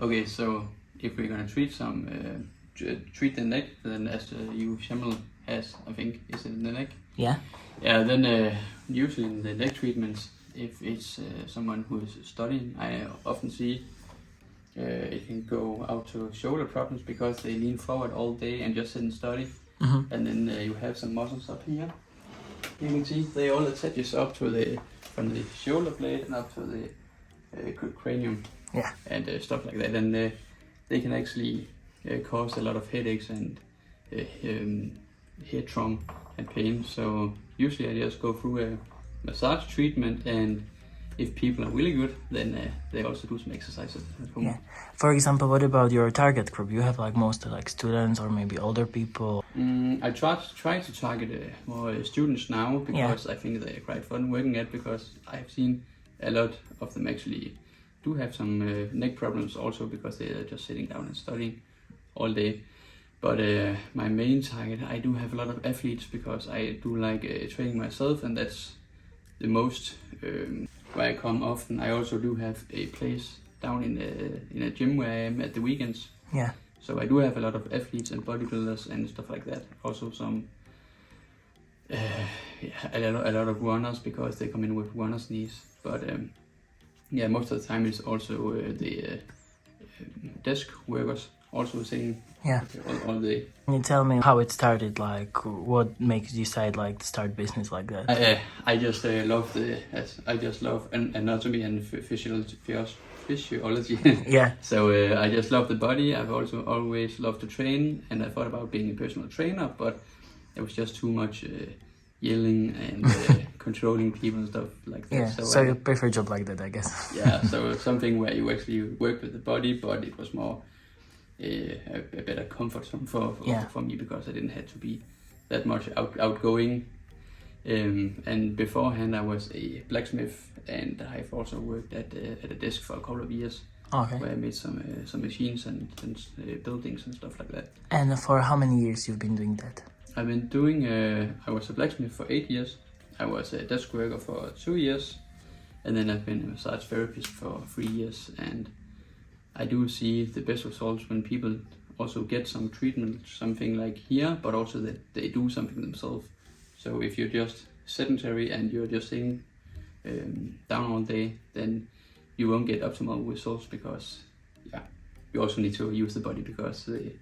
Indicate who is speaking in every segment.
Speaker 1: Okay, so if we're gonna treat treat the neck, then as you Shamil has, I think, is it in the neck?
Speaker 2: Yeah.
Speaker 1: Yeah, then usually in the neck treatments, if it's someone who is studying, I often see it can go out to shoulder problems because they lean forward all day and just sit and study. And then you have some muscles up here. You can see they all attaches up to from the shoulder blade and up to the cranium.
Speaker 2: Yeah.
Speaker 1: And stuff like that. And they can actually cause a lot of headaches and head trauma and pain. So usually I just go through a massage treatment, and if people are really good, then they also do some exercises at home.
Speaker 2: Yeah. For example, what about your target group? You have like mostly like students or maybe older people?
Speaker 1: I try to target more students now because I think they're quite fun working at, because I've seen a lot of them actually do have some neck problems also because they are just sitting down and studying all day. But my main target, I do have a lot of athletes because I do like training myself, and that's the most where I come often. I also do have a place down in a gym where I am at the weekends.
Speaker 2: Yeah.
Speaker 1: So I do have a lot of athletes and bodybuilders and stuff like that. Also some a lot of runners because they come in with runners' knees. But most of the time it's also the desk workers also sitting all day.
Speaker 2: Can you tell me how it started? Like, what makes you decide like to start business like that?
Speaker 1: I just love anatomy and physiology.
Speaker 2: Yeah.
Speaker 1: So I just love the body. I've also always loved to train, and I thought about being a personal trainer, but it was just too much yelling and controlling people and stuff like that.
Speaker 2: Yeah. So you prefer a job like that, I guess.
Speaker 1: Yeah. So something where you actually work with the body, but it was more a better comfort zone for me, because I didn't have to be that much outgoing. And beforehand I was a blacksmith, and I've also worked at a desk for a couple of years.
Speaker 2: Okay.
Speaker 1: Where I made some machines and buildings and stuff like that.
Speaker 2: And for how many years you've been doing that?
Speaker 1: I've been doing, I was a blacksmith for 8 years. I was a desk worker for 2 years. And then I've been a massage therapist for 3 years. And I do see the best results when people also get some treatment, something like here, but also that they do something themselves. So if you're just sedentary and you're just sitting down all day, then you won't get optimal results, because you also need to use the body, because the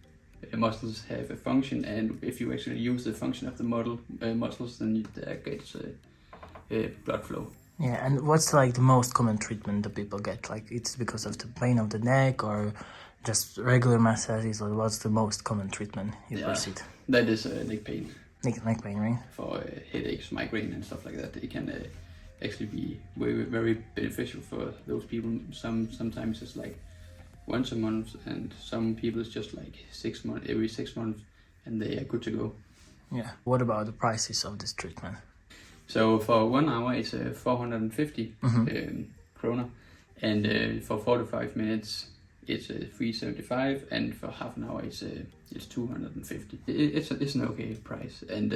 Speaker 1: muscles have a function, and if you actually use the function of the muscles, then there gets blood flow.
Speaker 2: Yeah, and what's like the most common treatment that people get? Like, it's because of the pain of the neck, or just regular massages, or what's the most common treatment you proceed?
Speaker 1: That is neck pain.
Speaker 2: Neck pain, right?
Speaker 1: For headaches, migraine and stuff like that. It can actually be very, very beneficial for those people. Sometimes it's like once a month, and some people it's just like every 6 months, and they are good to go.
Speaker 2: Yeah. What about the prices of this treatment?
Speaker 1: So for 1 hour it's 450 kroner, and for 45 minutes it's 375, and for half an hour it's 250. It's an okay price, and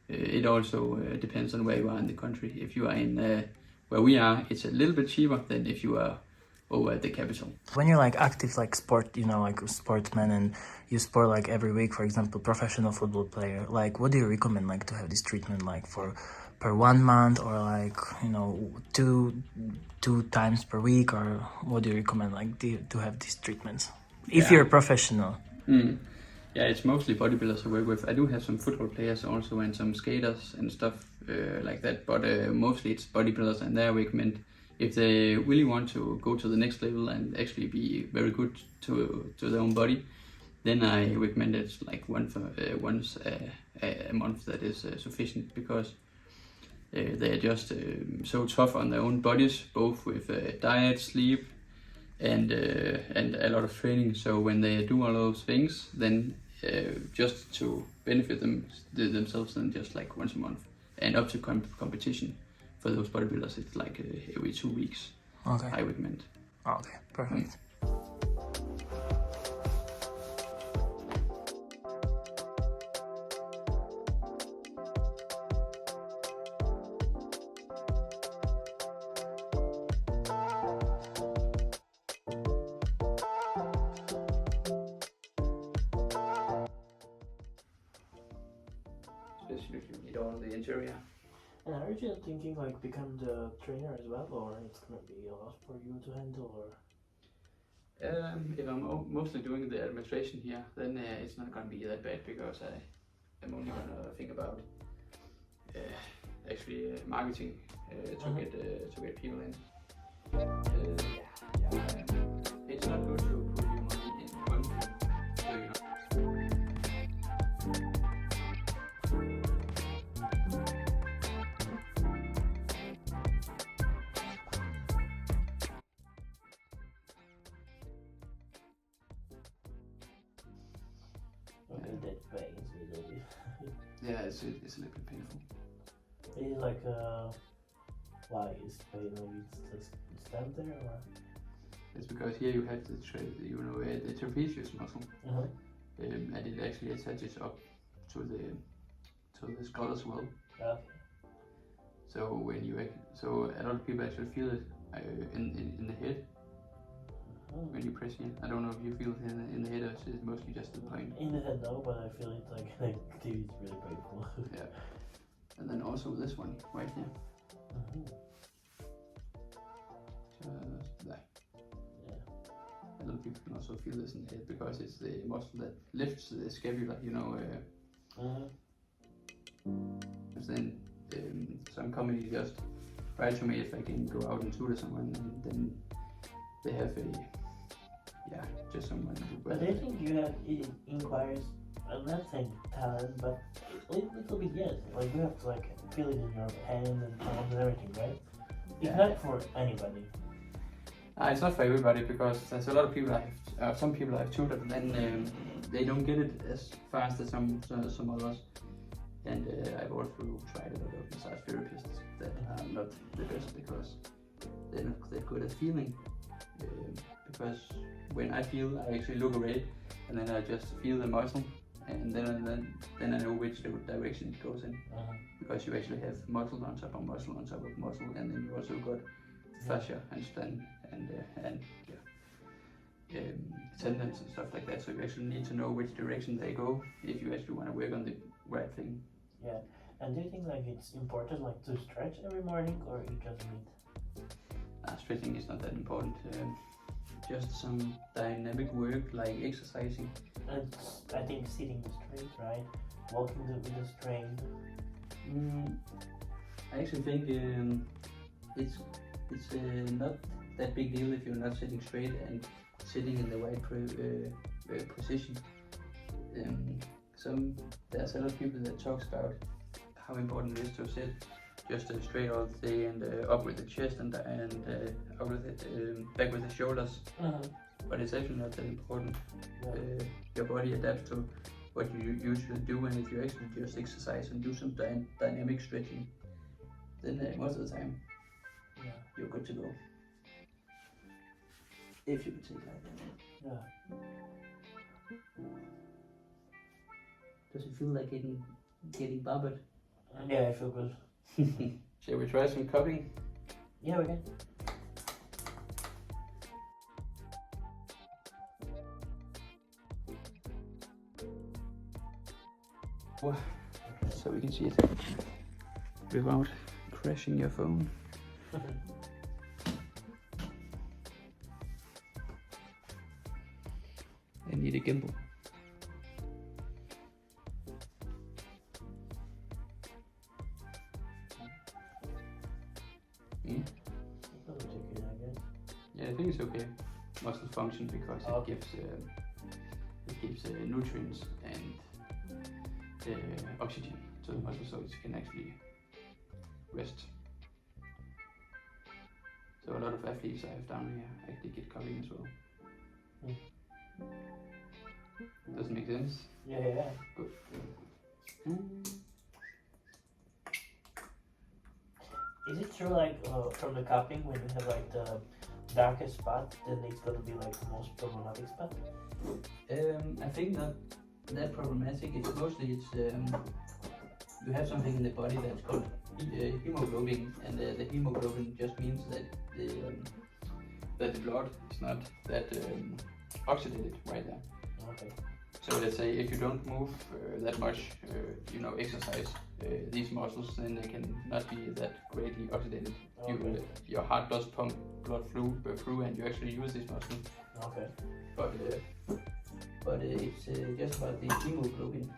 Speaker 1: it also depends on where you are in the country. If you are in where we are, it's a little bit cheaper than if you are over at the capital. When
Speaker 2: you're like active, like sport, like a sportsman, and you sport like every week, for example, professional football player, like what do you recommend like to have this treatment like per 1 month, or like two times per week, or what do you recommend like to have these treatments if you're a professional?
Speaker 1: Yeah, it's mostly bodybuilders I work with. I do have some football players also, and some skaters and stuff like that, but mostly it's bodybuilders, and I recommend, if they really want to go to the next level and actually be very good to their own body, then I recommend it's like once a month. That is sufficient, because they are just so tough on their own bodies, both with diet, sleep, and a lot of training. So when they do all those things, then just to benefit themselves, then just like once a month, and up to competition. For those bodybuilders, it's like every 2 weeks.
Speaker 2: Okay.
Speaker 1: I recommend.
Speaker 2: Okay, perfect.
Speaker 1: interior.
Speaker 2: And are you thinking like become the trainer as well, or it's gonna be a lot for you to handle, or?
Speaker 1: If I'm mostly doing the administration here, then it's not gonna be that bad because I'm only gonna think about actually marketing to get people in. It's not good to put your money in one thing, so you know.
Speaker 2: Okay, that pains me a little bit.
Speaker 1: Yeah, it's a little bit painful.
Speaker 2: Is it like why is pain? Maybe it's just stand there, or?
Speaker 1: It's because here you have the the trapezius muscle, and it actually attaches up to the skull as well.
Speaker 2: Okay.
Speaker 1: So when you a lot of people actually feel it in the head when you press here. I don't know if you feel it in the head, or it's mostly just the pain.
Speaker 2: In the head, no, but I feel it like it's really painful.
Speaker 1: Yeah. And then also this one right here. Just there.
Speaker 2: Yeah.
Speaker 1: A lot of people can also feel this in the head because it's the muscle that lifts the scapula, Then some companies just write to me if I can go out and tutor someone, and then they have just someone to do.
Speaker 2: But I think it inquires, I'm not saying talent, but a little bit, yes. Like you have to like feel it in your hands and palms and everything, right? It's not for anybody.
Speaker 1: It's not for everybody because there's a lot of people some people I've tutored, and then they don't get it as fast as some others. And I've also tried a lot of massage therapists that are not the best because they're not that good at feeling. Because when I feel, I actually look away, and then I just feel the muscle, and then I know which direction it goes in. Because you actually have muscle on top of muscle on top of muscle, and then you also got fascia and stem and tendons and stuff like that. So you actually need to know which direction they go if you actually want to work on the right thing.
Speaker 2: Yeah. And do you think like it's important like to stretch every morning, or you just need?
Speaker 1: Stretching is not that important. Just some dynamic work like exercising.
Speaker 2: And I think sitting straight, right? Walking with the strength.
Speaker 1: I actually think it's not that big deal if you're not sitting straight and sitting in the right position. There's a lot of people that talks about how important it is to sit just straight all day and up with the chest and up with it, back with the shoulders. But it's actually not that important. Your body adapts to what you usually do, and if you actually just exercise and do some dynamic stretching, then most of the time you're good to go. If you could take that.
Speaker 2: Yeah.
Speaker 1: Does it feel like getting bothered?
Speaker 2: Yeah, I feel good.
Speaker 1: Shall we try some cupping?
Speaker 2: Yeah, we can.
Speaker 1: So we can see it without crashing your phone. I need a gimbal. Yeah, I think it's okay. Muscle function because it gives nutrients and oxygen to the muscle, so it can actually rest. So a lot of athletes I have down here actually get cupping as well. Does it make sense?
Speaker 2: Yeah.
Speaker 1: Good.
Speaker 2: Is it true like from the cupping when you have like the darkest spot, then it's gonna be like the most problematic spot?
Speaker 1: I think not that problematic. It's mostly you have something in the body that's called hemoglobin, and the hemoglobin just means that the blood is not that oxidated right there.
Speaker 2: Okay.
Speaker 1: So let's say if you don't move that much, exercise these muscles, then they can not be that greatly oxidated.
Speaker 2: Okay.
Speaker 1: Your heart does pump blood through, and you actually use these muscles.
Speaker 2: Okay.
Speaker 1: But it's just about the hemoglobin.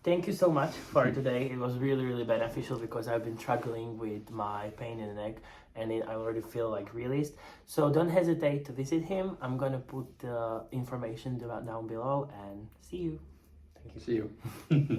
Speaker 2: Thank you so much for today. It was really, really beneficial because I've been struggling with my pain in the neck and I already feel like released. So don't hesitate to visit him. I'm gonna put the information down below and see you. Thank you.
Speaker 1: See you.